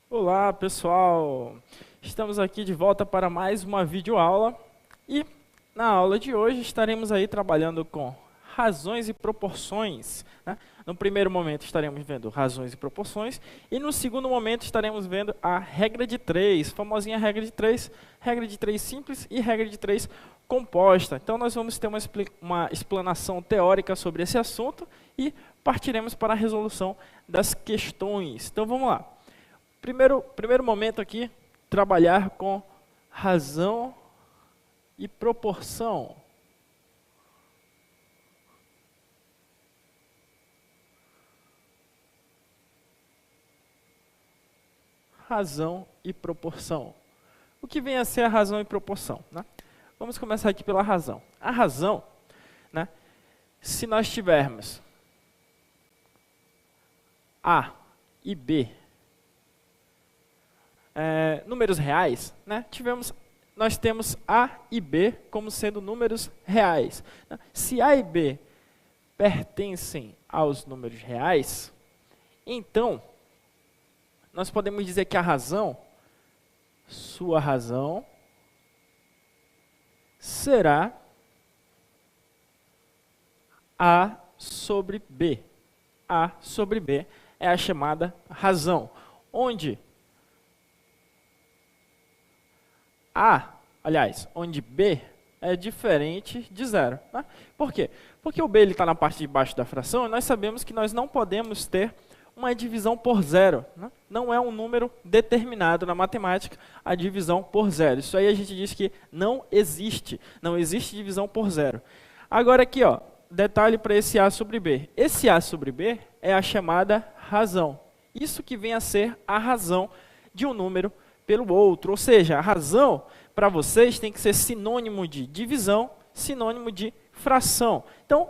Olá pessoal, estamos aqui de volta para mais uma videoaula e na aula de hoje estaremos aí trabalhando com razões e proporções, né? No primeiro momento estaremos vendo razões e proporções e no segundo momento estaremos vendo a regra de 3, famosinha regra de 3 simples e regra de 3 composta. Então nós vamos ter uma explanação teórica sobre esse assunto e partiremos para a resolução das questões. Então vamos lá. Primeiro momento aqui, trabalhar com razão e proporção. Razão e proporção. O que vem a ser a razão e proporção, né? Vamos começar aqui pela razão. A razão, né, se nós tivermos A e B, números reais, né? Nós temos A e B como sendo números reais, né? Se A e B pertencem aos números reais, então nós podemos dizer que a razão, sua razão, será A sobre B. A sobre B é a chamada razão, onde onde B é diferente de zero, né? Por quê? Porque o B está na parte de baixo da fração e nós sabemos que nós não podemos ter uma divisão por zero, né? Não é um número determinado na matemática a divisão por zero. Isso aí a gente diz que não existe divisão por zero. Agora aqui, ó, detalhe para esse A sobre B. Esse A sobre B é a chamada razão. Isso que vem a ser a razão de um número pelo outro, ou seja, a razão para vocês tem que ser sinônimo de divisão, sinônimo de fração. Então,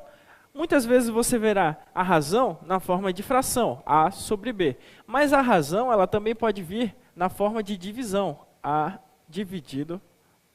muitas vezes você verá a razão na forma de fração, A sobre B. Mas a razão ela também pode vir na forma de divisão, A dividido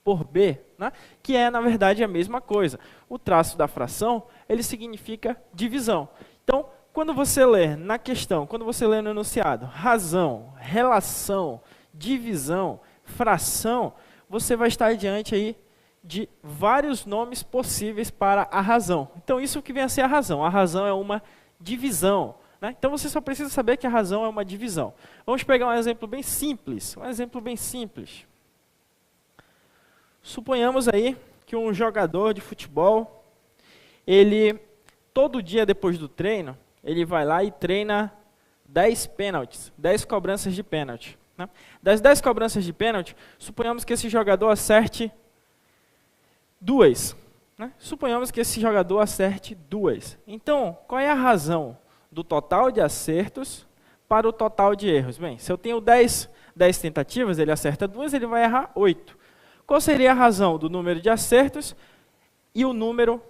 por B, né? Que é, na verdade, a mesma coisa. O traço da fração, ele significa divisão. Então, quando você lê na questão, quando você lê no enunciado, razão, relação, divisão, fração, você vai estar diante aí de vários nomes possíveis para a razão. Então, isso que vem a ser a razão. A razão é uma divisão, né? Então, você só precisa saber que a razão é uma divisão. Vamos pegar um exemplo bem simples. Suponhamos aí que um jogador de futebol, ele, todo dia depois do treino, ele vai lá e treina 10 pênaltis, 10 cobranças de pênalti, né? Das 10 cobranças de pênalti, suponhamos que esse jogador acerte 2. Né? Suponhamos que esse jogador acerte 2. Então, qual é a razão do total de acertos para o total de erros? Bem, se eu tenho 10 tentativas, ele acerta 2, ele vai errar 8. Qual seria a razão do número de acertos e o número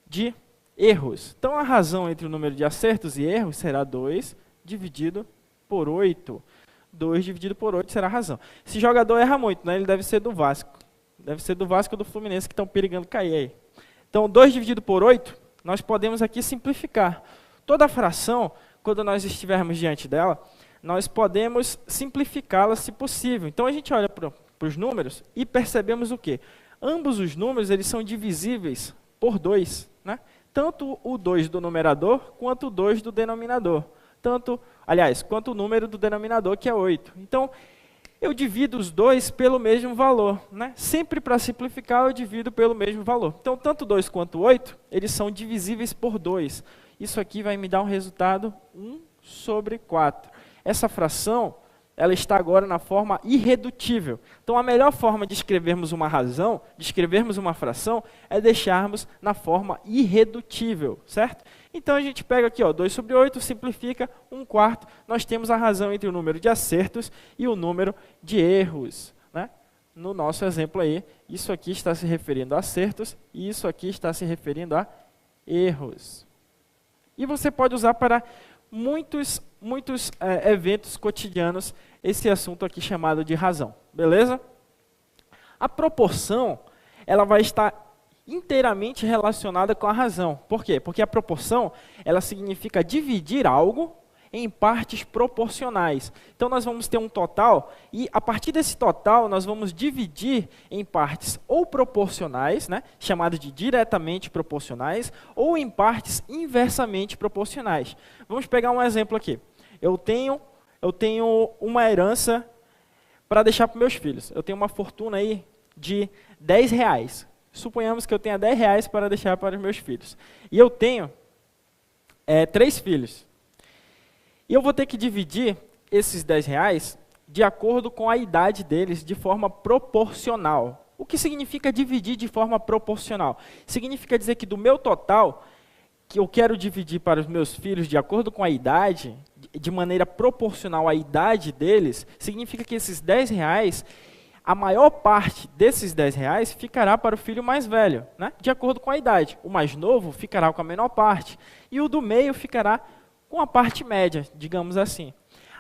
de erros? Então, a razão entre o número de acertos e erros será 2 dividido por 8. 2 dividido por 8 será a razão. Esse jogador erra muito, né? Ele deve ser do Vasco. Deve ser do Vasco ou do Fluminense que estão perigando cair aí. Então, 2 dividido por 8, nós podemos aqui simplificar. Toda fração, quando nós estivermos diante dela, nós podemos simplificá-la se possível. Então, a gente olha para os números e percebemos o quê? Ambos os números eles são divisíveis por 2, né? Tanto o 2 do numerador quanto o 2 do denominador. Quanto o número do denominador, que é 8. Então, eu divido os dois pelo mesmo valor, né? Sempre para simplificar, eu divido pelo mesmo valor. Então, tanto 2 quanto 8, eles são divisíveis por 2. Isso aqui vai me dar um resultado 1 sobre 4. Essa fração, ela está agora na forma irredutível. Então, a melhor forma de escrevermos uma razão, de escrevermos uma fração, é deixarmos na forma irredutível, certo? Então, a gente pega aqui, ó, 2 sobre 8, simplifica, 1/4. Nós temos a razão entre o número de acertos e o número de erros, né? No nosso exemplo aí, isso aqui está se referindo a acertos e isso aqui está se referindo a erros. E você pode usar para muitos eventos cotidianos esse assunto aqui chamado de razão, beleza? A proporção, ela vai estar inteiramente relacionada com a razão. Por quê? Porque a proporção, ela significa dividir algo em partes proporcionais. Então, nós vamos ter um total, e a partir desse total, nós vamos dividir em partes ou proporcionais, né, chamadas de diretamente proporcionais, ou em partes inversamente proporcionais. Vamos pegar um exemplo aqui. Eu tenho uma herança para deixar para meus filhos. Eu tenho uma fortuna aí de R$10. Suponhamos que eu tenha R$10 para deixar para os meus filhos. E eu tenho 3 filhos. E eu vou ter que dividir esses R$10 de acordo com a idade deles de forma proporcional. O que significa dividir de forma proporcional? Significa dizer que do meu total, que eu quero dividir para os meus filhos de acordo com a idade, de maneira proporcional à idade deles, significa que esses R$10, a maior parte desses R$10 ficará para o filho mais velho, né? De acordo com a idade. O mais novo ficará com a menor parte, e o do meio ficará com a parte média, digamos assim.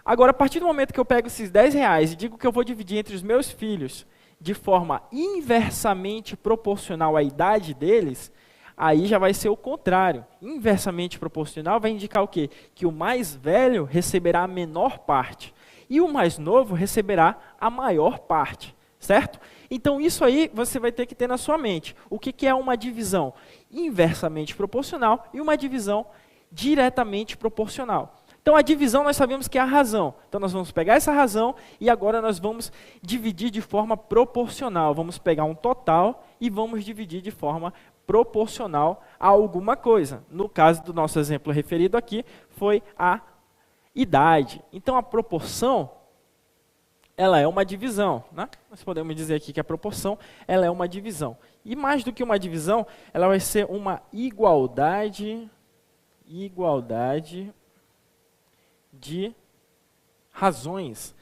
Agora, a partir do momento que eu pego esses R$10 e digo que eu vou dividir entre os meus filhos de forma inversamente proporcional à idade deles, aí já vai ser o contrário. Inversamente proporcional vai indicar o quê? Que o mais velho receberá a menor parte e o mais novo receberá a maior parte, certo? Então, isso aí você vai ter que ter na sua mente. O que é uma divisão inversamente proporcional e uma divisão diretamente proporcional. Então, a divisão nós sabemos que é a razão. Então, nós vamos pegar essa razão e agora nós vamos dividir de forma proporcional. Vamos pegar um total e vamos dividir de forma proporcional a alguma coisa. No caso do nosso exemplo referido aqui, foi a idade. Então, a proporção, ela é uma divisão, né? Nós podemos dizer aqui que a proporção, ela é uma divisão. E mais do que uma divisão, ela vai ser uma igualdade de razões.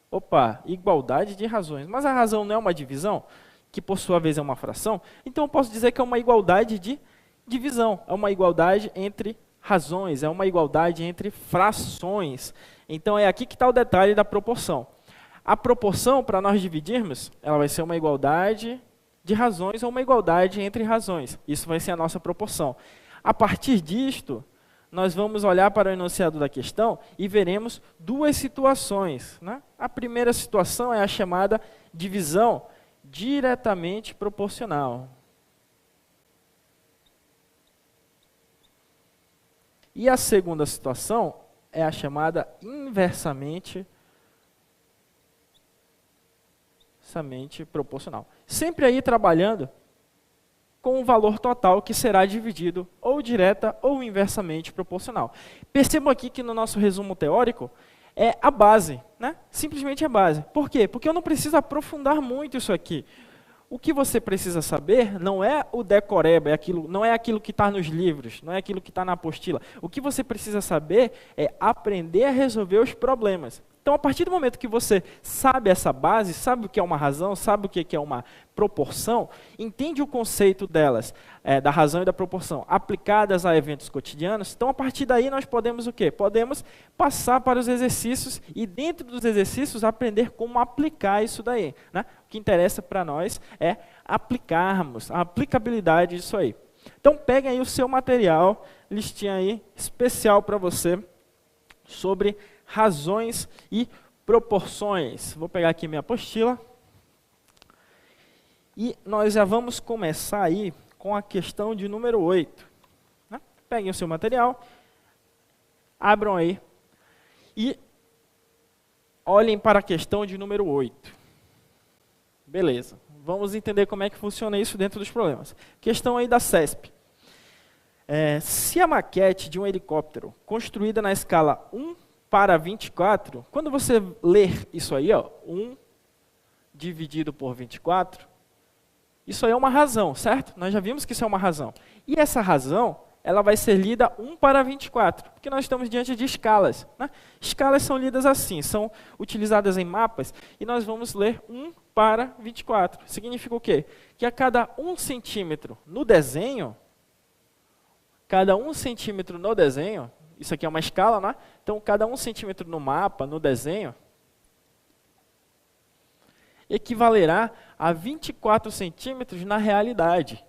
Opa, igualdade de razões. Mas a razão não é uma divisão, que por sua vez é uma fração? Então eu posso dizer que é uma igualdade de divisão. É uma igualdade entre razões, é uma igualdade entre frações. Então é aqui que está o detalhe da proporção. A proporção, para nós dividirmos, ela vai ser uma igualdade de razões ou uma igualdade entre razões. Isso vai ser a nossa proporção. A partir disto, nós vamos olhar para o enunciado da questão e veremos duas situações, né? A primeira situação é a chamada divisão diretamente proporcional. E a segunda situação é a chamada inversamente proporcional. Sempre aí trabalhando com o valor total que será dividido ou direta ou inversamente proporcional. Percebam aqui que no nosso resumo teórico é a base, né? Simplesmente a base. Por quê? Porque eu não preciso aprofundar muito isso aqui. O que você precisa saber não é o decoreba, não é aquilo que está nos livros, não é aquilo que está na apostila. O que você precisa saber é aprender a resolver os problemas. Então, a partir do momento que você sabe essa base, sabe o que é uma razão, sabe o que é uma proporção, entende o conceito delas, da razão e da proporção, aplicadas a eventos cotidianos, então, a partir daí, nós podemos o quê? Podemos passar para os exercícios e, dentro dos exercícios, aprender como aplicar isso daí, né? O que interessa para nós é aplicarmos, a aplicabilidade disso aí. Então, peguem aí o seu material, listinha aí, especial para você, sobre razões e proporções. Vou pegar aqui minha apostila. E nós já vamos começar aí com a questão de número 8. Né? Peguem o seu material, abram aí e olhem para a questão de número 8. Beleza. Vamos entender como é que funciona isso dentro dos problemas. Questão aí da CESP. Se a maquete de um helicóptero construída na escala 1:24, quando você ler isso aí, ó, 1 dividido por 24, isso aí é uma razão, certo? Nós já vimos que isso é uma razão. E essa razão, ela vai ser lida 1:24, porque nós estamos diante de escalas, né? Escalas são lidas assim, são utilizadas em mapas, e nós vamos ler 1/24. Significa o quê? Que a cada 1 centímetro no desenho, isso aqui é uma escala, né? Então, cada 1 centímetro no mapa, no desenho, equivalerá a 24 centímetros na realidade.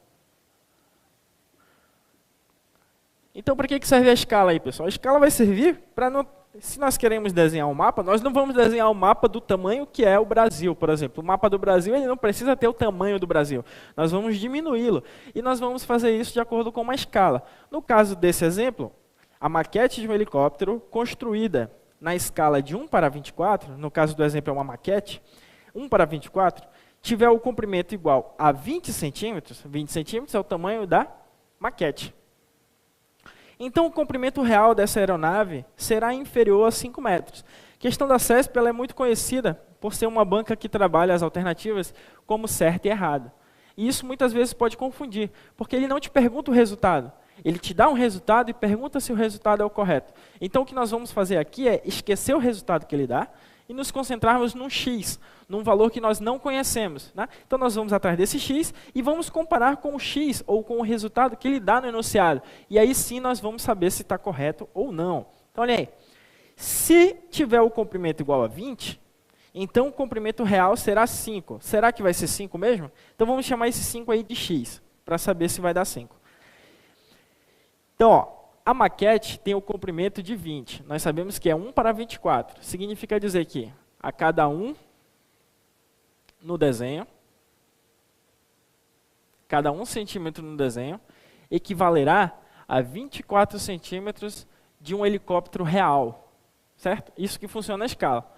Então, para que serve a escala aí, pessoal? A escala vai servir para, se nós queremos desenhar um mapa, nós não vamos desenhar um mapa do tamanho que é o Brasil, por exemplo. O mapa do Brasil ele não precisa ter o tamanho do Brasil. Nós vamos diminuí-lo. E nós vamos fazer isso de acordo com uma escala. No caso desse exemplo, a maquete de um helicóptero construída na escala de 1:24, no caso do exemplo é uma maquete, 1:24, tiver o comprimento igual a 20 centímetros é o tamanho da maquete. Então, o comprimento real dessa aeronave será inferior a 5 metros. A questão da CESP ela é muito conhecida por ser uma banca que trabalha as alternativas como certo e errado. E isso muitas vezes pode confundir, porque ele não te pergunta o resultado. Ele te dá um resultado e pergunta se o resultado é o correto. Então, o que nós vamos fazer aqui é esquecer o resultado que ele dá e nos concentrarmos num X, num valor que nós não conhecemos, né? Então, nós vamos atrás desse X e vamos comparar com o X ou com o resultado que ele dá no enunciado. E aí sim nós vamos saber se está correto ou não. Então, olha aí. Se tiver o comprimento igual a 20, então o comprimento real será 5. Será que vai ser 5 mesmo? Então, vamos chamar esse 5 aí de X, para saber se vai dar 5. Então, ó, a maquete tem o comprimento de 20. Nós sabemos que é 1:24. Significa dizer que a cada 1 no desenho, cada 1 centímetro no desenho, equivalerá a 24 centímetros de um helicóptero real. Certo? Isso que funciona na escala.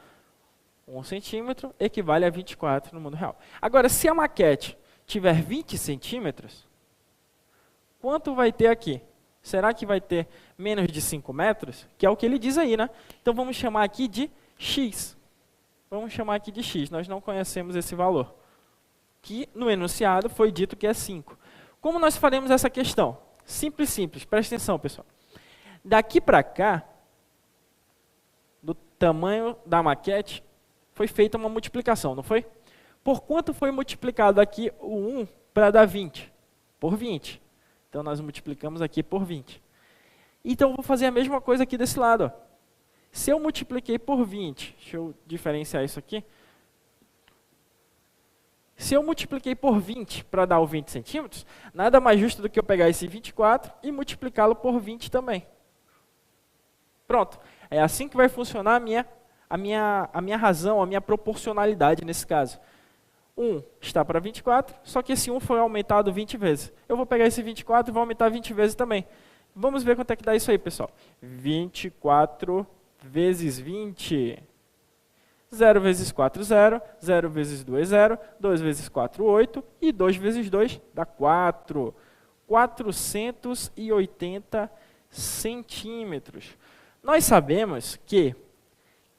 1 centímetro equivale a 24 no mundo real. Agora, se a maquete tiver 20 centímetros, quanto vai ter aqui? Será que vai ter menos de 5 metros? Que é o que ele diz aí, né? Então, vamos chamar aqui de X. Vamos chamar aqui de X. Nós não conhecemos esse valor. Que no enunciado foi dito que é 5. Como nós faremos essa questão? Simples, simples. Presta atenção, pessoal. Daqui para cá, do tamanho da maquete, foi feita uma multiplicação, não foi? Por quanto foi multiplicado aqui o 1 para dar 20? Por 20. Então, nós multiplicamos aqui por 20. Então, eu vou fazer a mesma coisa aqui desse lado. Ó. Se eu multipliquei por 20, deixa eu diferenciar isso aqui. Se eu multipliquei por 20 para dar o 20 centímetros, nada mais justo do que eu pegar esse 24 e multiplicá-lo por 20 também. Pronto. É assim que vai funcionar a minha razão, a minha proporcionalidade nesse caso. 1 está para 24, só que esse 1 foi aumentado 20 vezes. Eu vou pegar esse 24 e vou aumentar 20 vezes também. Vamos ver quanto é que dá isso aí, pessoal. 24 vezes 20. 0 vezes 4, 0. 0 vezes 2, 0. 2 vezes 4, 8. E 2 vezes 2 dá 4. 480 centímetros. Nós sabemos que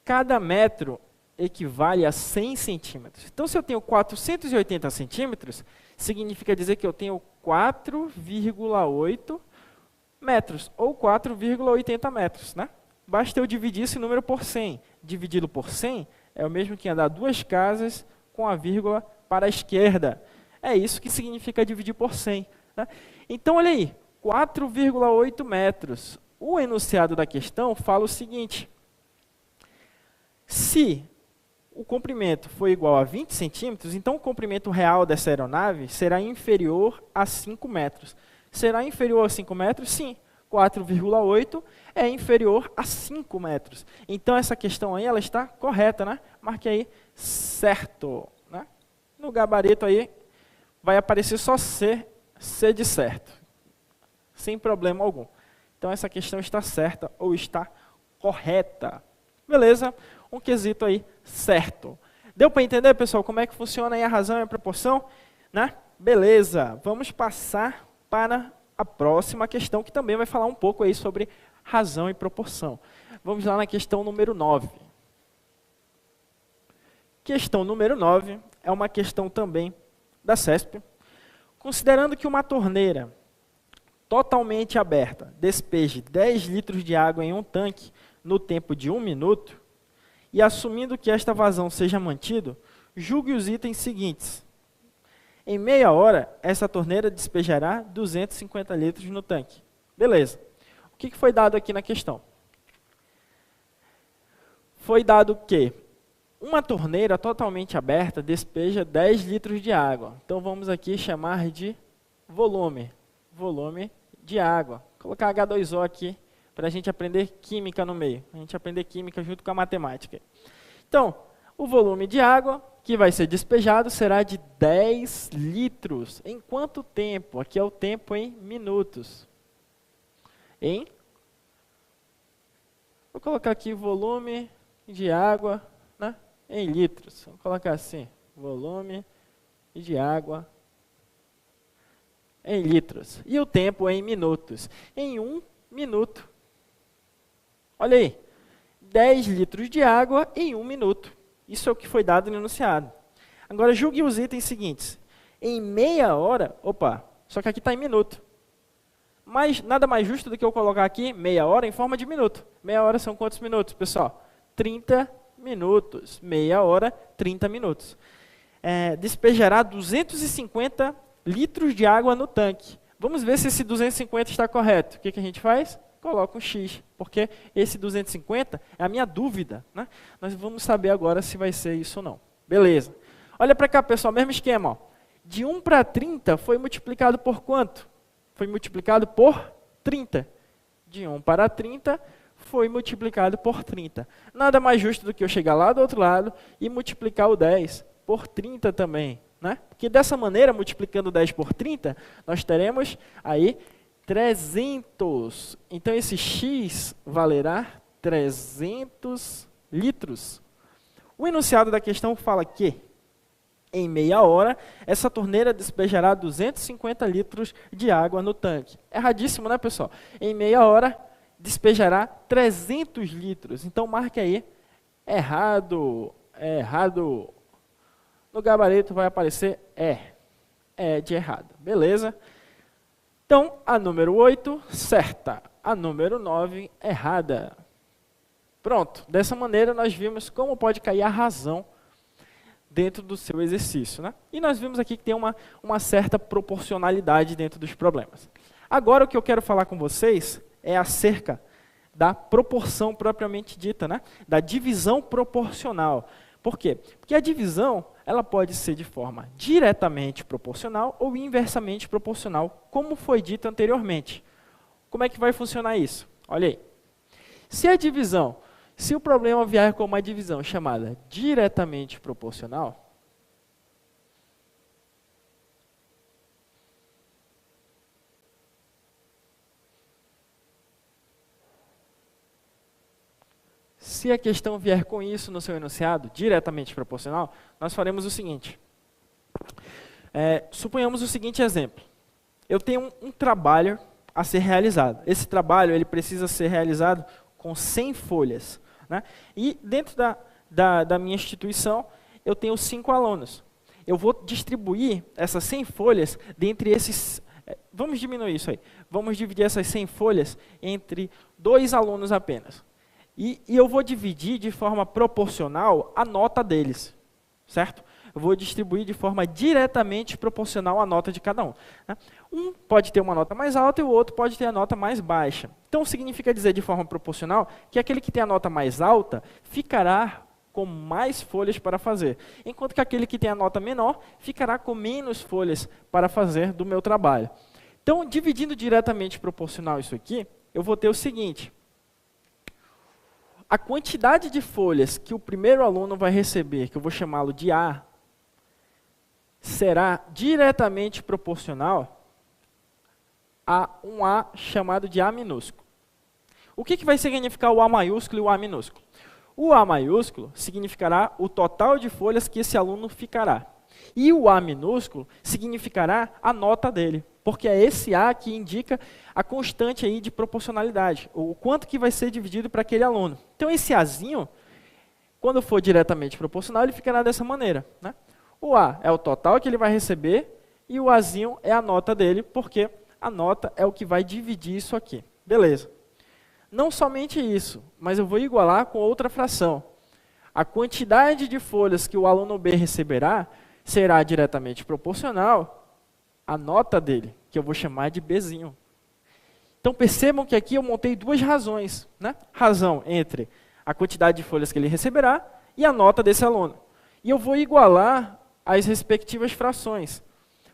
cada metro equivale a 100 centímetros. Então, se eu tenho 480 centímetros, significa dizer que eu tenho 4,8 metros, ou 4,80 metros. Né? Basta eu dividir esse número por 100. Dividido por 100 é o mesmo que andar 2 casas com a vírgula para a esquerda. É isso que significa dividir por 100. Né? Então, olha aí, 4,8 metros. O enunciado da questão fala o seguinte: se o comprimento for igual a 20 centímetros, então o comprimento real dessa aeronave será inferior a 5 metros. Será inferior a 5 metros? Sim. 4,8 é inferior a 5 metros. Então, essa questão aí ela está correta, né? Marque aí certo. Né? No gabarito aí vai aparecer só C de certo. Sem problema algum. Então, essa questão está certa ou está correta. Beleza? Um quesito aí certo. Deu para entender, pessoal, como é que funciona aí a razão e a proporção? Né? Beleza. Vamos passar para a próxima questão, que também vai falar um pouco aí sobre razão e proporção. Vamos lá na questão número 9. Questão número 9 é uma questão também da CESP. Considerando que uma torneira totalmente aberta despeje 10 litros de água em um tanque no tempo de 1 minuto, e assumindo que esta vazão seja mantida, julgue os itens seguintes. Em meia hora, essa torneira despejará 250 litros no tanque. Beleza. O que foi dado aqui na questão? Foi dado que uma torneira totalmente aberta despeja 10 litros de água. Então, vamos aqui chamar de volume. Volume de água. colocar H2O aqui, para a gente aprender química no meio. A gente aprender química junto com a matemática. Então, o volume de água que vai ser despejado será de 10 litros. Em quanto tempo? Aqui é o tempo em minutos. Vou colocar aqui volume de água, né, em litros. Vou colocar assim, volume de água em litros. E o tempo em minutos. Em 1 minuto. Olha aí, 10 litros de água em 1 minuto. Isso é o que foi dado no enunciado. Agora, julgue os itens seguintes. Em meia hora, só que aqui está em minuto. Mas nada mais justo do que eu colocar aqui meia hora em forma de minuto. Meia hora são quantos minutos, pessoal? 30 minutos. Meia hora, 30 minutos. Despejará 250 litros de água no tanque. Vamos ver se esse 250 está correto. O que a gente faz? Coloca um X, porque esse 250 é a minha dúvida, né? Nós vamos saber agora se vai ser isso ou não. Beleza. Olha para cá, pessoal, mesmo esquema. Ó. De 1 para 30 foi multiplicado por quanto? Foi multiplicado por 30. De 1 para 30 foi multiplicado por 30. Nada mais justo do que eu chegar lá do outro lado e multiplicar o 10 por 30 também, né? Porque dessa maneira, multiplicando 10 por 30, nós teremos aí 300. Então, esse X valerá 300 litros. O enunciado da questão fala que, em meia hora, essa torneira despejará 250 litros de água no tanque. Erradíssimo, né, pessoal? Em meia hora, despejará 300 litros. Então, marque aí. Errado. Errado. No gabarito vai aparecer de errado. Beleza? Então, a número 8, certa. A número 9, errada. Pronto. Dessa maneira, nós vimos como pode cair a razão dentro do seu exercício, né? E nós vimos aqui que tem uma certa proporcionalidade dentro dos problemas. Agora, o que eu quero falar com vocês é acerca da proporção propriamente dita, né? Da divisão proporcional. Por quê? Porque a divisão ela pode ser de forma diretamente proporcional ou inversamente proporcional, como foi dito anteriormente. Como é que vai funcionar isso? Olha aí. Se o problema vier com uma divisão chamada diretamente proporcional, se a questão vier com isso no seu enunciado, diretamente proporcional, nós faremos o seguinte. Suponhamos o seguinte exemplo. Eu tenho um trabalho a ser realizado. Esse trabalho ele precisa ser realizado com 100 folhas. Né? E dentro da minha instituição, eu tenho 5 alunos. Eu vou distribuir essas 100 folhas dentre esses... Vamos diminuir isso aí. Vamos dividir essas 100 folhas entre 2 alunos apenas. E eu vou dividir de forma proporcional a nota deles, certo? Eu vou distribuir de forma diretamente proporcional à nota de cada um. Né? Um pode ter uma nota mais alta e o outro pode ter a nota mais baixa. Então, significa dizer de forma proporcional que aquele que tem a nota mais alta ficará com mais folhas para fazer, enquanto que aquele que tem a nota menor ficará com menos folhas para fazer do meu trabalho. Então, dividindo diretamente proporcional isso aqui, eu vou ter o seguinte... A quantidade de folhas que o primeiro aluno vai receber, que eu vou chamá-lo de A, será diretamente proporcional a um A chamado de A minúsculo. O que vai significar o A maiúsculo e o A minúsculo? O A maiúsculo significará o total de folhas que esse aluno ficará. E o A minúsculo significará a nota dele, porque é esse A que indica a constante aí de proporcionalidade, o quanto que vai ser dividido para aquele aluno. Então, esse Azinho, quando for diretamente proporcional, ele ficará dessa maneira. Né? O A é o total que ele vai receber e o Azinho é a nota dele, porque a nota é o que vai dividir isso aqui. Beleza. Não somente isso, mas eu vou igualar com outra fração. A quantidade de folhas que o aluno B receberá será diretamente proporcional à nota dele, que eu vou chamar de Bzinho. Então, percebam que aqui eu montei 2 razões. Né? Razão entre a quantidade de folhas que ele receberá e a nota desse aluno. E eu vou igualar as respectivas frações.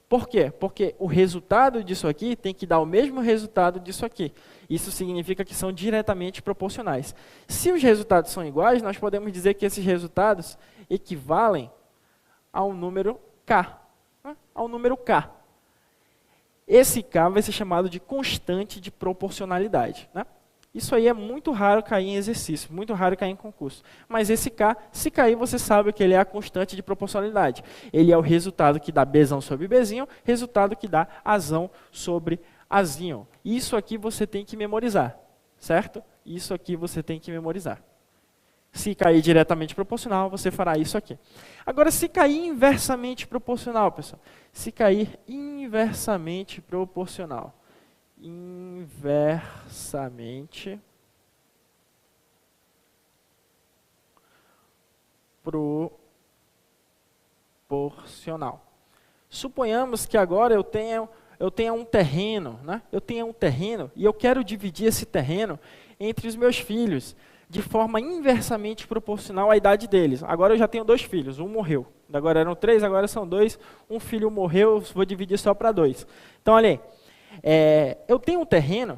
Por quê? Porque o resultado disso aqui tem que dar o mesmo resultado disso aqui. Isso significa que são diretamente proporcionais. Se os resultados são iguais, nós podemos dizer que esses resultados equivalem ao número K. Né? Ao número K. Esse K vai ser chamado de constante de proporcionalidade. Né? Isso aí é muito raro cair em exercício, muito raro cair em concurso. Mas esse K, se cair, você sabe que ele é a constante de proporcionalidade. Ele é o resultado que dá Bzão sobre Bzinho, resultado que dá Azão sobre Azinho. Isso aqui você tem que memorizar, certo? Isso aqui você tem que memorizar. Se cair diretamente proporcional, você fará isso aqui. Agora, se cair inversamente proporcional, pessoal. Se cair inversamente proporcional. Inversamente proporcional. Suponhamos que agora eu tenha um terreno, né? Eu tenho um terreno e eu quero dividir esse terreno entre os meus filhos de forma inversamente proporcional à idade deles. Agora eu já tenho 2 filhos, um morreu. Agora eram 3, agora são 2. Um filho morreu, vou dividir só para 2. Então, olha aí. Eu tenho um terreno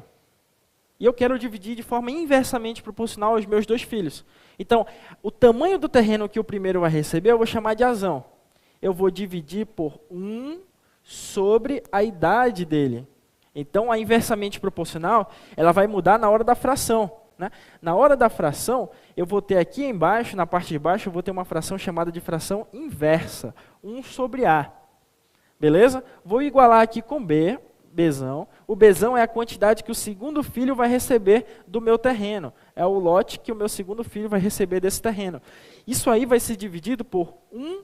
e eu quero dividir de forma inversamente proporcional aos meus 2 filhos. Então, o tamanho do terreno que o primeiro vai receber, eu vou chamar de Azão. Eu vou dividir por 1 sobre a idade dele. Então, a inversamente proporcional, ela vai mudar na hora da fração. Né? Na hora da fração, eu vou ter aqui embaixo, na parte de baixo, eu vou ter uma fração chamada de fração inversa. 1 sobre A. Beleza? Vou igualar aqui com B. Bzão. O Bzão é a quantidade que o segundo filho vai receber do meu terreno. É o lote que o meu segundo filho vai receber desse terreno. Isso aí vai ser dividido por 1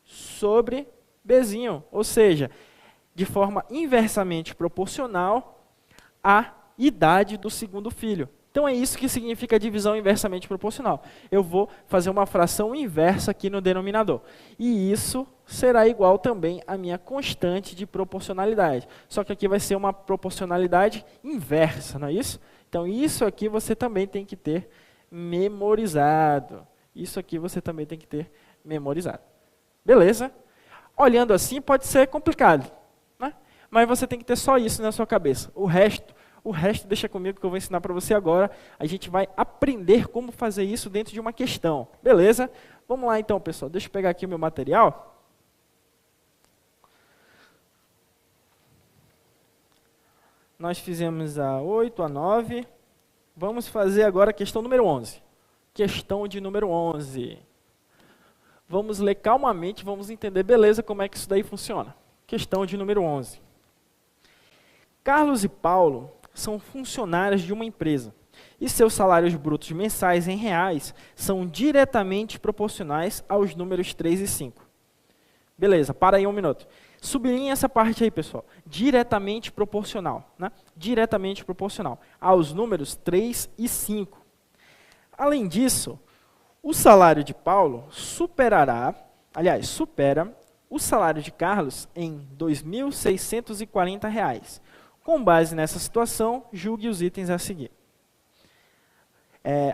sobre Bzinho. Ou seja, de forma inversamente proporcional à idade do segundo filho. Então é isso que significa a divisão inversamente proporcional. Eu vou fazer uma fração inversa aqui no denominador. E isso será igual também à minha constante de proporcionalidade. Só que aqui vai ser uma proporcionalidade inversa, não é isso? Então isso aqui você também tem que ter memorizado. Isso aqui você também tem que ter memorizado. Beleza? Olhando assim pode ser complicado, né? Mas você tem que ter só isso na sua cabeça. O resto deixa comigo que eu vou ensinar para você agora. A gente vai aprender como fazer isso dentro de uma questão. Beleza? Vamos lá então, pessoal. Deixa eu pegar aqui o meu material. Nós fizemos a 8, a 9. Vamos fazer agora a questão número 11. Questão de número 11. Vamos ler calmamente, vamos entender, beleza, como é que isso daí funciona. Questão de número 11. Carlos e Paulo são funcionários de uma empresa e seus salários brutos mensais em reais são diretamente proporcionais aos números 3 e 5. Beleza, para aí um minuto. Sublinhe essa parte aí, pessoal. Diretamente proporcional, né? Diretamente proporcional aos números 3 e 5. Além disso, o salário de Paulo supera o salário de Carlos em R$ 2.640. Com base nessa situação, julgue os itens a seguir.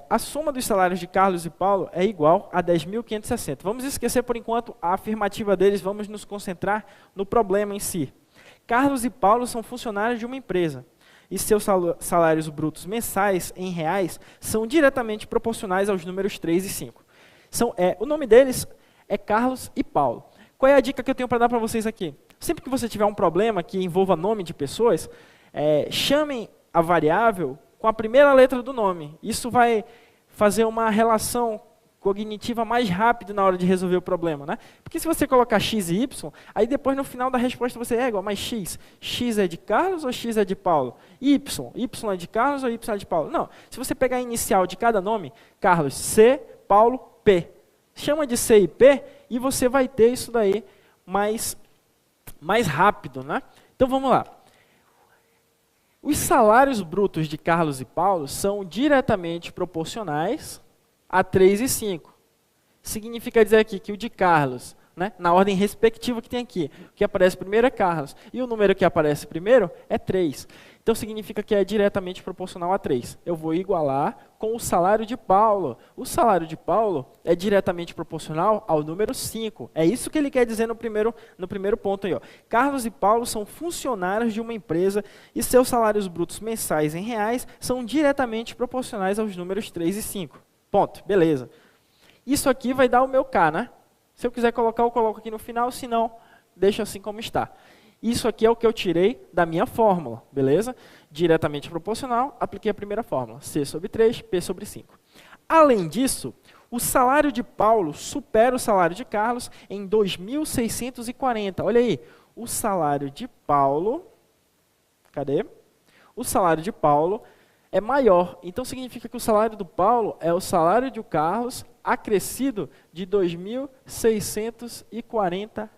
A soma dos salários de Carlos e Paulo é igual a 10.560. Vamos esquecer por enquanto a afirmativa deles, vamos nos concentrar no problema em si. Carlos e Paulo são funcionários de uma empresa e seus salários brutos mensais em reais são diretamente proporcionais aos números 3 e 5. O nome deles é Carlos e Paulo. Qual é a dica que eu tenho para dar para vocês aqui? Sempre que você tiver um problema que envolva nome de pessoas, chamem a variável com a primeira letra do nome. Isso vai fazer uma relação cognitiva mais rápida na hora de resolver o problema, né? Porque se você colocar x e y, aí depois no final da resposta você igual, mas x é de Carlos ou x é de Paulo? Y é de Carlos ou y é de Paulo? Não, se você pegar a inicial de cada nome, Carlos, C, Paulo, P. Chama de C e P e você vai ter isso daí mais rápido, né? Então vamos lá. Os salários brutos de Carlos e Paulo são diretamente proporcionais a 3 e 5. Significa dizer aqui que o de Carlos, né, na ordem respectiva que tem aqui, o que aparece primeiro é Carlos, e o número que aparece primeiro é 3. Então significa que é diretamente proporcional a 3. Eu vou igualar com o salário de Paulo. O salário de Paulo é diretamente proporcional ao número 5. É isso que ele quer dizer no primeiro ponto aí. Ó. Carlos e Paulo são funcionários de uma empresa e seus salários brutos mensais em reais são diretamente proporcionais aos números 3 e 5. Ponto. Beleza. Isso aqui vai dar o meu K, né? Se eu quiser colocar, eu coloco aqui no final, se não, deixa assim como está. Isso aqui é o que eu tirei da minha fórmula, beleza? Diretamente proporcional, apliquei a primeira fórmula. C sobre 3, P sobre 5. Além disso, o salário de Paulo supera o salário de Carlos em 2.640. Olha aí, o salário de Paulo, cadê? O salário de Paulo é maior. Então significa que o salário do Paulo é o salário de Carlos acrescido de R$ 2.640.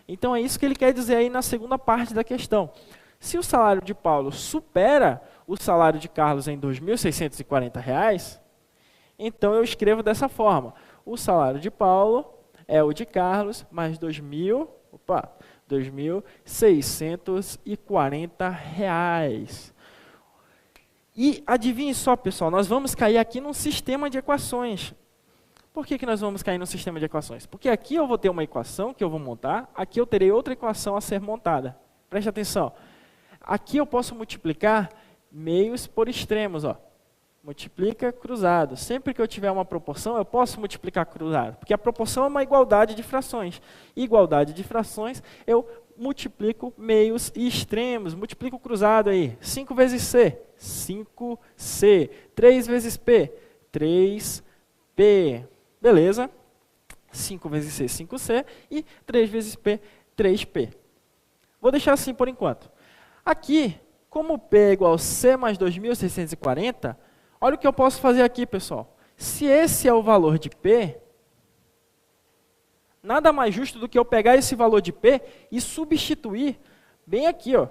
Então é isso que ele quer dizer aí na segunda parte da questão. Se o salário de Paulo supera o salário de Carlos em R$ 2.640, então eu escrevo dessa forma. O salário de Paulo é o de Carlos mais R$ 2.640. E adivinhe só, pessoal, nós vamos cair aqui num sistema de equações. Por que nós vamos cair no sistema de equações? Porque aqui eu vou ter uma equação que eu vou montar, aqui eu terei outra equação a ser montada. Preste atenção. Aqui eu posso multiplicar meios por extremos. Ó. Multiplica cruzado. Sempre que eu tiver uma proporção, eu posso multiplicar cruzado. Porque a proporção é uma igualdade de frações. Igualdade de frações, eu multiplico meios e extremos. Multiplico cruzado aí. 5 vezes C, 5C. 3 vezes P, 3P. Beleza? 5 vezes C, 5C. E 3 vezes P, 3P. Vou deixar assim por enquanto. Aqui, como P é igual a C mais 2.640, olha o que eu posso fazer aqui, pessoal. Se esse é o valor de P, nada mais justo do que eu pegar esse valor de P e substituir bem aqui, ó,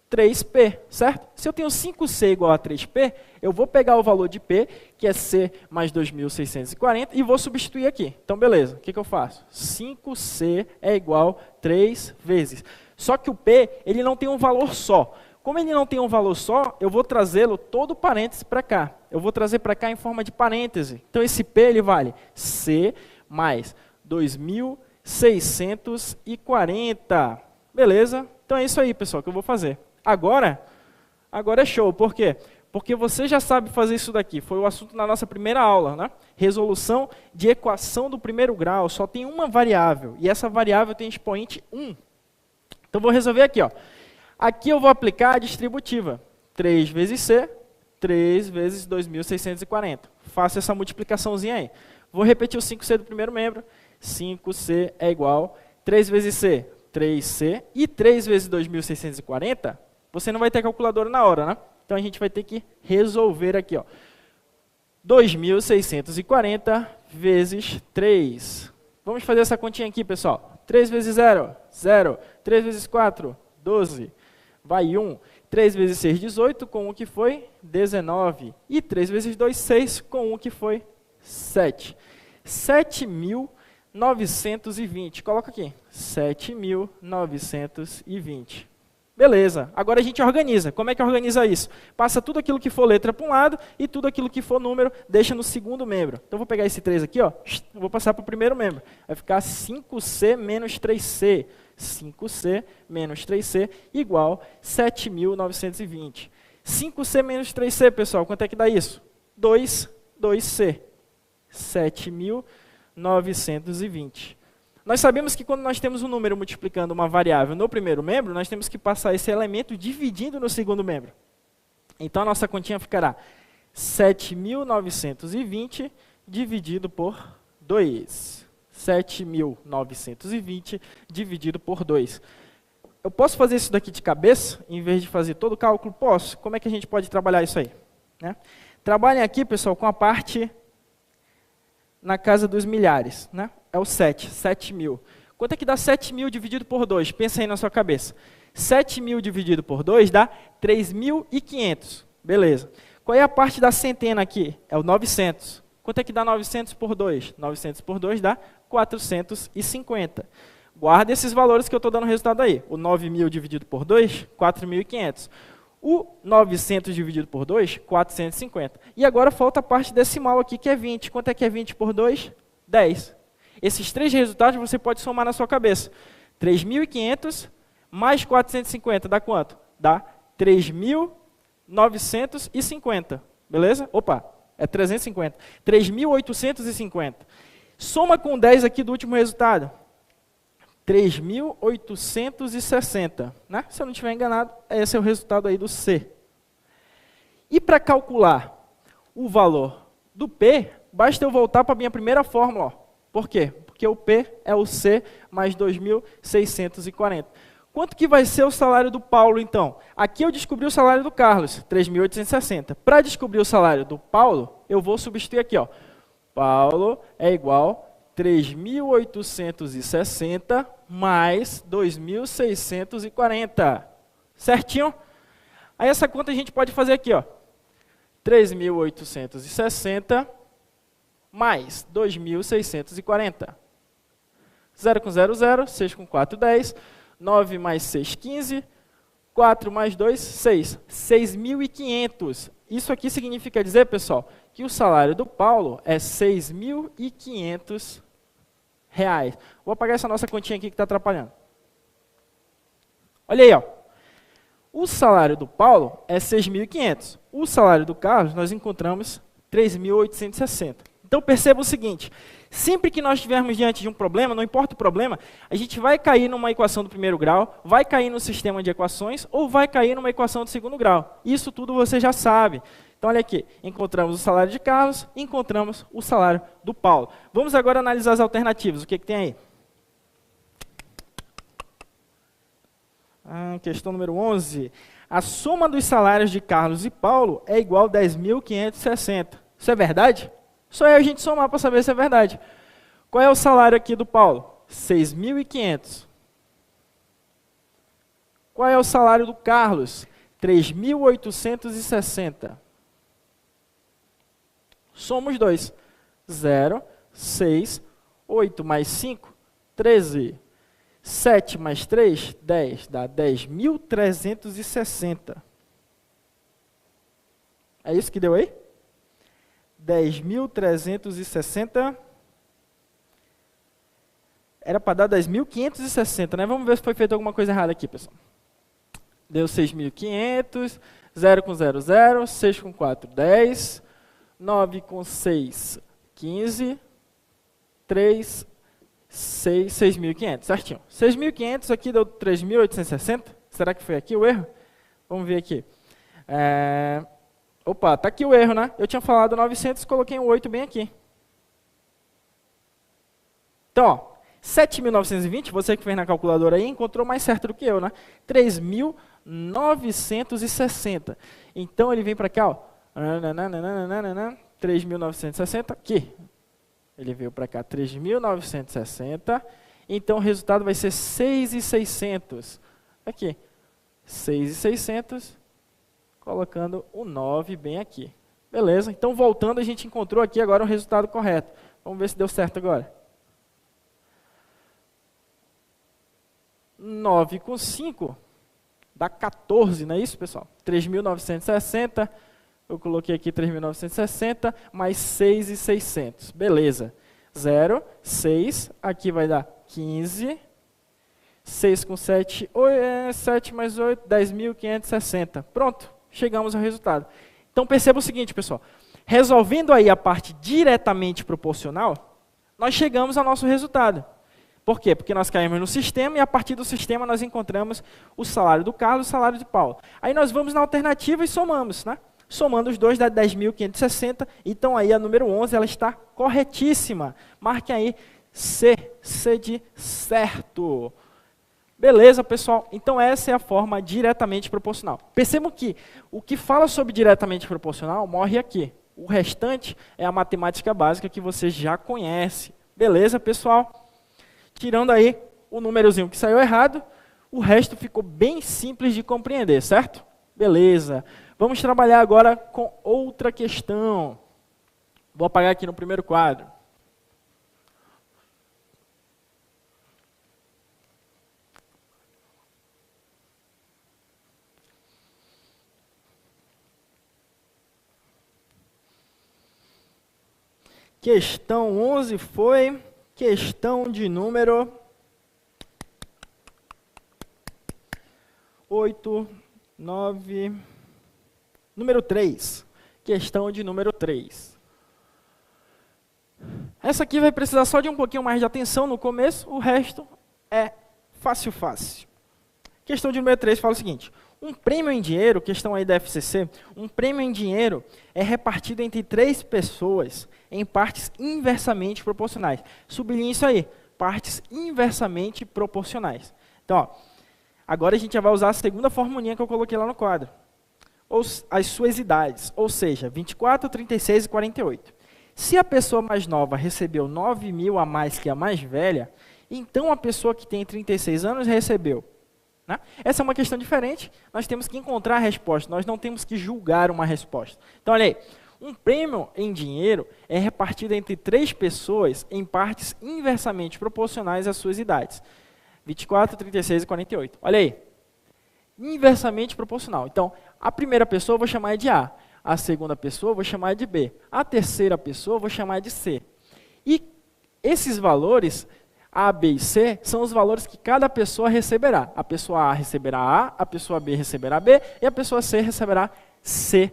3P, certo? Se eu tenho 5C igual a 3P, eu vou pegar o valor de P, que é C mais 2.640, e vou substituir aqui. Então, beleza, o que eu faço? 5C é igual a 3 vezes. Só que o P, ele não tem um valor só. Como ele não tem um valor só, eu vou trazê-lo todo parêntese para cá. Eu vou trazer para cá em forma de parêntese. Então, esse P, ele vale C mais 2.640. Beleza? Então, é isso aí, pessoal, que eu vou fazer. Agora é show. Por quê? Porque você já sabe fazer isso daqui. Foi o assunto na nossa primeira aula, né? Resolução de equação do primeiro grau. Só tem uma variável. E essa variável tem expoente 1. Então, vou resolver aqui. Ó. Aqui eu vou aplicar a distributiva. 3 vezes C, 3 vezes 2.640. Faço essa multiplicaçãozinha aí. Vou repetir o 5C do primeiro membro. 5C é igual a 3 vezes C, 3C. E 3 vezes 2.640, você não vai ter calculadora na hora, né? Então, a gente vai ter que resolver aqui. Ó. 2.640 vezes 3. Vamos fazer essa continha aqui, pessoal. 3 vezes 0, 0. 3 vezes 4, 12. Vai 1. 3 vezes 6, 18. Com 1 que foi 19. E 3 vezes 2, 6. Com 1 que foi 7. 7.920. Coloca aqui. 7.920. Beleza. Agora a gente organiza. Como é que organiza isso? Passa tudo aquilo que for letra para um lado e tudo aquilo que for número deixa no segundo membro. Então, vou pegar esse 3 aqui, ó, vou passar para o primeiro membro. Vai ficar 5C menos 3C. 5C menos 3C igual 7.920. 5C menos 3C, pessoal, quanto é que dá isso? 2C. 7.920. Nós sabemos que quando nós temos um número multiplicando uma variável no primeiro membro, nós temos que passar esse elemento dividindo no segundo membro. Então, a nossa continha ficará 7.920 dividido por 2. 7.920 dividido por 2. Eu posso fazer isso daqui de cabeça, em vez de fazer todo o cálculo? Posso. Como é que a gente pode trabalhar isso aí? Né? Trabalhem aqui, pessoal, com a parte na casa dos milhares. Né? É o 7.000. Quanto é que dá 7.000 dividido por 2? Pensa aí na sua cabeça. 7.000 dividido por 2 dá 3.500. Beleza. Qual é a parte da centena aqui? É o 900. Quanto é que dá 900 por 2? 900 por 2 dá 450. Guarda esses valores que eu estou dando resultado aí. O 9.000 dividido por 2, 4.500. O 900 dividido por 2, 450. E agora falta a parte decimal aqui, que é 20. Quanto é que é 20 por 2? 10. Esses três resultados você pode somar na sua cabeça. 3.500 mais 450 dá quanto? Dá 3.950. Beleza? Opa, é 350. 3.850. Soma com 10 aqui do último resultado. 3.860, né? Se eu não estiver enganado, esse é o resultado aí do C. E para calcular o valor do P, basta eu voltar para a minha primeira fórmula. Ó. Por quê? Porque o P é o C mais 2.640. Quanto que vai ser o salário do Paulo, então? Aqui eu descobri o salário do Carlos, 3.860. Para descobrir o salário do Paulo, eu vou substituir aqui. Ó. Paulo é igual 3.860 mais 2.640. Certinho? Aí essa conta a gente pode fazer aqui, ó. 3.860 mais 2.640. 0 com 0, 0. 6 com 4, 10. 9 mais 6, 15. 4 mais 2, 6. 6.500. Isso aqui significa dizer, pessoal, que o salário do Paulo é 6.500 reais. Vou apagar essa nossa continha aqui que está atrapalhando. Olha aí, ó. O salário do Paulo é 6.500. O salário do Carlos, nós encontramos 3.860. Então, perceba o seguinte. Sempre que nós estivermos diante de um problema, não importa o problema, a gente vai cair numa equação do primeiro grau, vai cair no sistema de equações ou vai cair numa equação do segundo grau. Isso tudo você já sabe. Então, olha aqui, encontramos o salário de Carlos, encontramos o salário do Paulo. Vamos agora analisar as alternativas. O que tem aí? Questão número 11. A soma dos salários de Carlos e Paulo é igual a 10.560. Isso é verdade? Só é a gente somar para saber se é verdade. Qual é o salário aqui do Paulo? 6.500. Qual é o salário do Carlos? 3.860. Soma os dois. 0, 6, 8 mais 5, 13. 7 mais 3, 10. Dá 10.360. É isso que deu aí? 10.360. Era para dar 10.560, né? Vamos ver se foi feita alguma coisa errada aqui, pessoal. Deu 6.500. 0 com 0, 0. 6 com 4, 10. 9 com 6, 15, 3, 6, 6.500, certinho. 6.500 aqui deu 3.860, será que foi aqui o erro? Vamos ver aqui. Opa, tá aqui o erro, né? Eu tinha falado 900, coloquei um 8 bem aqui. Então, ó, 7.920, você que fez na calculadora aí, encontrou mais certo do que eu, né? 3.960. Então, ele vem para cá, ó. 3.960, aqui. Ele veio para cá, 3.960. Então, o resultado vai ser 6.600. Aqui, 6.600, colocando o 9 bem aqui. Beleza? Então, voltando, a gente encontrou aqui agora o resultado correto. Vamos ver se deu certo agora. 9 com 5 dá 14, não é isso, pessoal? 3.960. Eu coloquei aqui 3.960 mais 6.600. Beleza. 0, 6. Aqui vai dar 15. 6 com 7, 7 mais 8, 10.560. Pronto. Chegamos ao resultado. Então, perceba o seguinte, pessoal. Resolvendo aí a parte diretamente proporcional, nós chegamos ao nosso resultado. Por quê? Porque nós caímos no sistema e a partir do sistema nós encontramos o salário do Carlos e o salário de Paulo. Aí nós vamos na alternativa e somamos, né? Somando os dois dá 10.560, então aí a número 11 ela está corretíssima. Marque aí C de certo. Beleza, pessoal? Então essa é a forma diretamente proporcional. Percebam que o que fala sobre diretamente proporcional morre aqui. O restante é a matemática básica que você já conhece. Beleza, pessoal? Tirando aí o númerozinho que saiu errado, o resto ficou bem simples de compreender, certo? Beleza. Vamos trabalhar agora com outra questão. Vou apagar aqui no primeiro quadro. Questão 11 foi questão de número 8, 9, número 3. Questão de número 3. Essa aqui vai precisar só de um pouquinho mais de atenção no começo, o resto é fácil, fácil. Questão de número 3 fala o seguinte: um prêmio em dinheiro, questão aí da FCC, um prêmio em dinheiro é repartido entre 3 pessoas em partes inversamente proporcionais. Sublinhe isso aí, partes inversamente proporcionais. Então, ó, agora a gente já vai usar a segunda formulinha que eu coloquei lá no quadro. As suas idades, ou seja, 24, 36 e 48. Se a pessoa mais nova recebeu 9.000 a mais que a mais velha, então a pessoa que tem 36 anos recebeu. Né? Essa é uma questão diferente, nós temos que encontrar a resposta, nós não temos que julgar uma resposta. Então, olha aí, um prêmio em dinheiro é repartido entre 3 pessoas em partes inversamente proporcionais às suas idades. 24, 36 e 48. Olha aí, inversamente proporcional. Então, a primeira pessoa eu vou chamar de A. A segunda pessoa eu vou chamar de B. A terceira pessoa eu vou chamar de C. E esses valores, A, B e C, são os valores que cada pessoa receberá. A pessoa A receberá A, a pessoa B receberá B e a pessoa C receberá C.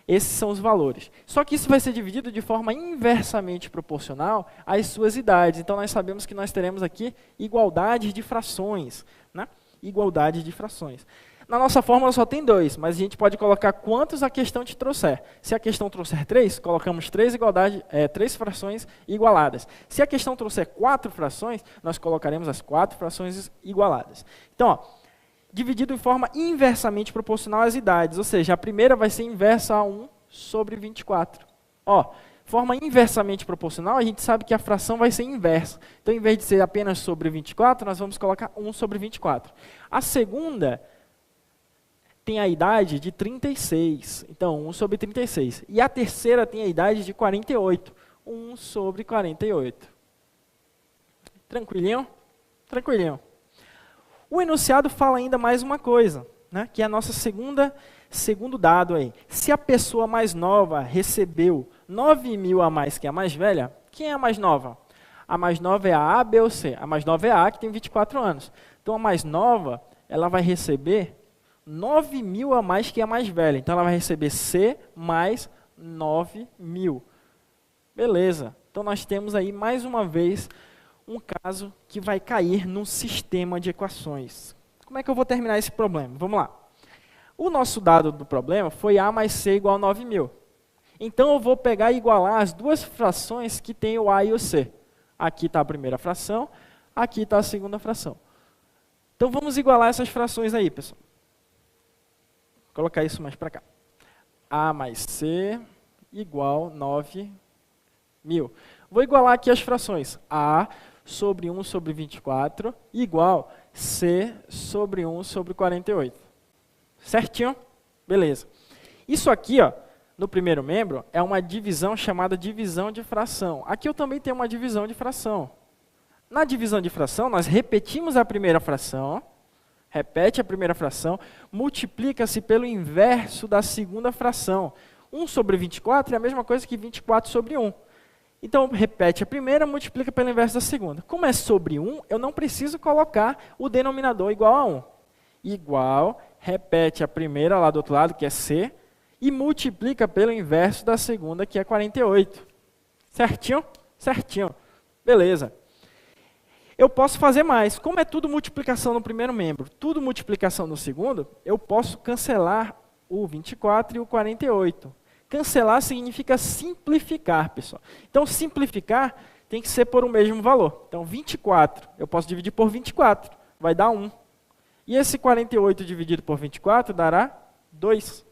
Esses são os valores. Só que isso vai ser dividido de forma inversamente proporcional às suas idades. Então, nós sabemos que nós teremos aqui igualdade de frações. Né? Igualdade de frações. Na nossa fórmula só tem 2, mas a gente pode colocar quantos a questão te trouxer. Se a questão trouxer 3, colocamos 3 frações igualadas. Se a questão trouxer 4 frações, nós colocaremos as 4 frações igualadas. Então, ó, dividido em forma inversamente proporcional às idades, ou seja, a primeira vai ser inversa a 1 sobre 24. Ó, forma inversamente proporcional, a gente sabe que a fração vai ser inversa. Então, em vez de ser apenas sobre 24, nós vamos colocar 1 sobre 24. A segunda tem a idade de 36, então 1 sobre 36. E a terceira tem a idade de 48, 1 sobre 48. Tranquilinho? Tranquilinho. O enunciado fala ainda mais uma coisa, né, que é a nossa segundo dado aí. Se a pessoa mais nova recebeu 9.000 a mais que a mais velha, quem é a mais nova? A mais nova é a A, B ou C. A mais nova é a A, que tem 24 anos. Então, a mais nova, ela vai receber 9.000 a mais que a mais velha. Então, ela vai receber C mais 9.000. Beleza. Então, nós temos aí, mais uma vez, um caso que vai cair num sistema de equações. Como é que eu vou terminar esse problema? Vamos lá. O nosso dado do problema foi A mais C igual a 9.000. Então, eu vou pegar e igualar as duas frações que tem o A e o C. Aqui está a primeira fração, aqui está a segunda fração. Então, vamos igualar essas frações aí, pessoal. Vou colocar isso mais para cá. A mais C igual 9.000. Vou igualar aqui as frações. A sobre 1 sobre 24 igual C sobre 1 sobre 48. Certinho? Beleza. Isso aqui, ó, no primeiro membro, é uma divisão chamada divisão de fração. Aqui eu também tenho uma divisão de fração. Na divisão de fração, nós repetimos a primeira fração, repete a primeira fração, multiplica-se pelo inverso da segunda fração. 1 sobre 24 é a mesma coisa que 24 sobre 1. Então, repete a primeira, multiplica pelo inverso da segunda. Como é sobre 1, eu não preciso colocar o denominador igual a 1. Igual, repete a primeira lá do outro lado, que é C, e multiplica pelo inverso da segunda, que é 48. Certinho? Certinho. Beleza. Eu posso fazer mais. Como é tudo multiplicação no primeiro membro, tudo multiplicação no segundo, eu posso cancelar o 24 e o 48. Cancelar significa simplificar, pessoal. Então, simplificar tem que ser por o mesmo valor. Então, 24, eu posso dividir por 24, vai dar 1. E esse 48 dividido por 24 dará 2.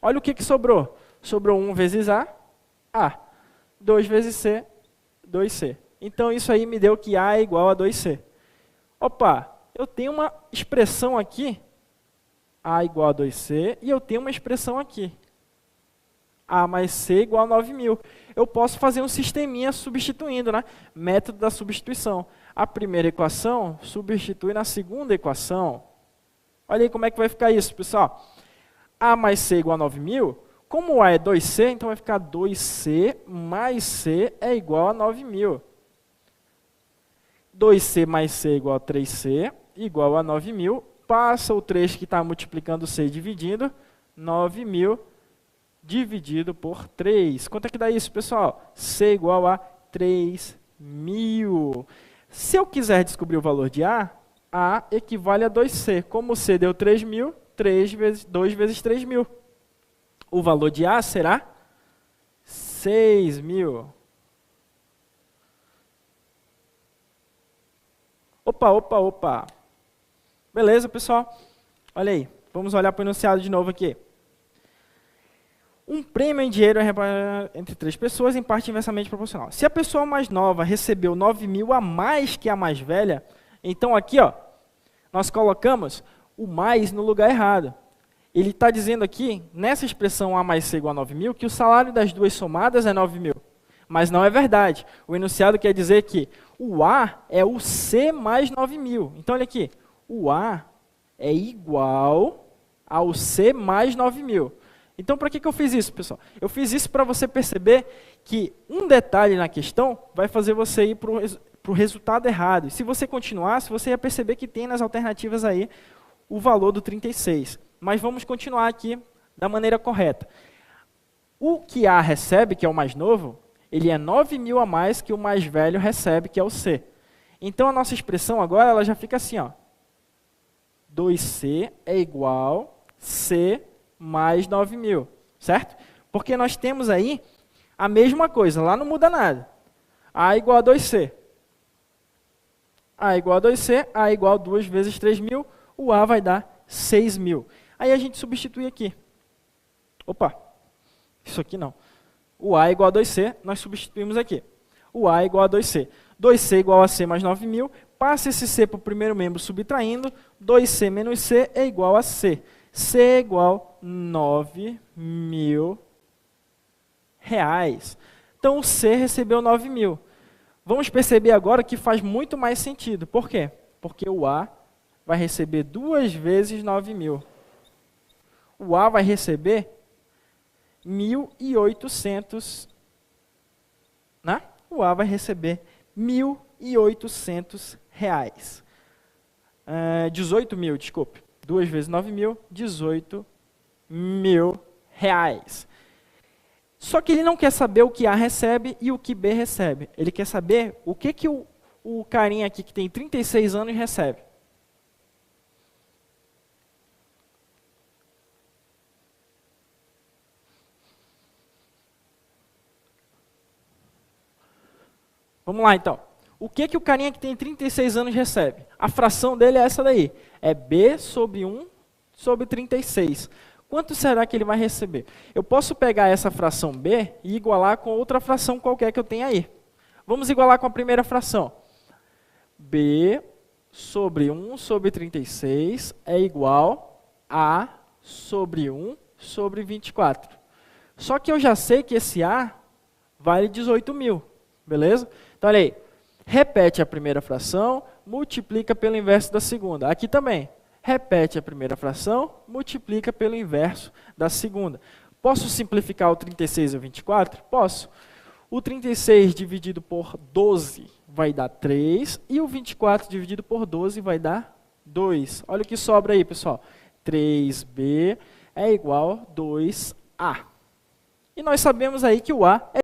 Olha o que sobrou. Sobrou 1 vezes A. 2 vezes C, 2C. Então, isso aí me deu que A é igual a 2C. Opa, eu tenho uma expressão aqui, A igual a 2C, e eu tenho uma expressão aqui, A mais C igual a 9.000. Eu posso fazer um sisteminha substituindo, né? Método da substituição. A primeira equação substitui na segunda equação. Olha aí como é que vai ficar isso, pessoal. A mais C igual a 9.000, Como o A é 2C, então vai ficar 2C mais C é igual a 9.000. 2C mais C é igual a 3C, igual a 9.000. Passa o 3 que está multiplicando C e dividindo. 9.000 dividido por 3. Quanto é que dá isso, pessoal? C igual a 3.000. Se eu quiser descobrir o valor de A equivale a 2C. Como C deu 3.000, 2 vezes 3.000. O valor de A será 6.000. Opa. Beleza, pessoal? Olha aí. Vamos olhar para o enunciado de novo aqui. Um prêmio em dinheiro é repartido entre 3 pessoas, em parte inversamente proporcional. Se a pessoa mais nova recebeu 9.000 a mais que a mais velha, então aqui, ó, nós colocamos o mais no lugar errado. Ele está dizendo aqui, nessa expressão A mais C igual a 9.000, que o salário das duas somadas é 9.000. Mas não é verdade. O enunciado quer dizer que o A é o C mais 9.000. Então, olha aqui. O A é igual ao C mais 9.000. Então, para que eu fiz isso, pessoal? Eu fiz isso para você perceber que um detalhe na questão vai fazer você ir para o resultado errado. E se você continuasse, você ia perceber que tem nas alternativas aí o valor do 36. Mas vamos continuar aqui da maneira correta. O que A recebe, que é o mais novo, ele é 9.000 a mais que o mais velho recebe, que é o C. Então, a nossa expressão agora ela já fica assim, ó. 2C é igual C mais 9.000, certo? Porque nós temos aí a mesma coisa, lá não muda nada. A igual a 2C. A igual a 2C, A igual a 2 vezes 3.000, o A vai dar 6.000. Aí a gente substitui aqui. Opa, isso aqui não. O A igual a 2C, nós substituímos aqui. O A igual a 2C. 2C igual a C mais 9.000, passa esse C para o primeiro membro subtraindo, 2C menos C é igual a C. C é igual a 9.000 reais. Então, o C recebeu 9.000. Vamos perceber agora que faz muito mais sentido. Por quê? Porque o A vai receber 2 vezes 9.000. O A vai receber 1.800, né? O A vai receber 1.800 reais. 18.000, desculpe. 2 vezes 9.000, 18.000 reais. Só que ele não quer saber o que A recebe e o que B recebe. Ele quer saber o que o carinha aqui que tem 36 anos recebe. Vamos lá, então. O que o carinha que tem 36 anos recebe? A fração dele é essa daí. É B sobre 1 sobre 36. Quanto será que ele vai receber? Eu posso pegar essa fração B e igualar com outra fração qualquer que eu tenha aí. Vamos igualar com a primeira fração. B sobre 1 sobre 36 é igual a sobre 1 sobre 24. Só que eu já sei que esse A vale 18.000. Beleza? Então, olha aí. Repete a primeira fração, multiplica pelo inverso da segunda. Aqui também. Repete a primeira fração, multiplica pelo inverso da segunda. Posso simplificar o 36 e o 24? Posso. O 36 dividido por 12 vai dar 3, e o 24 dividido por 12 vai dar 2. Olha o que sobra aí, pessoal. 3B é igual a 2A. E nós sabemos aí que o A é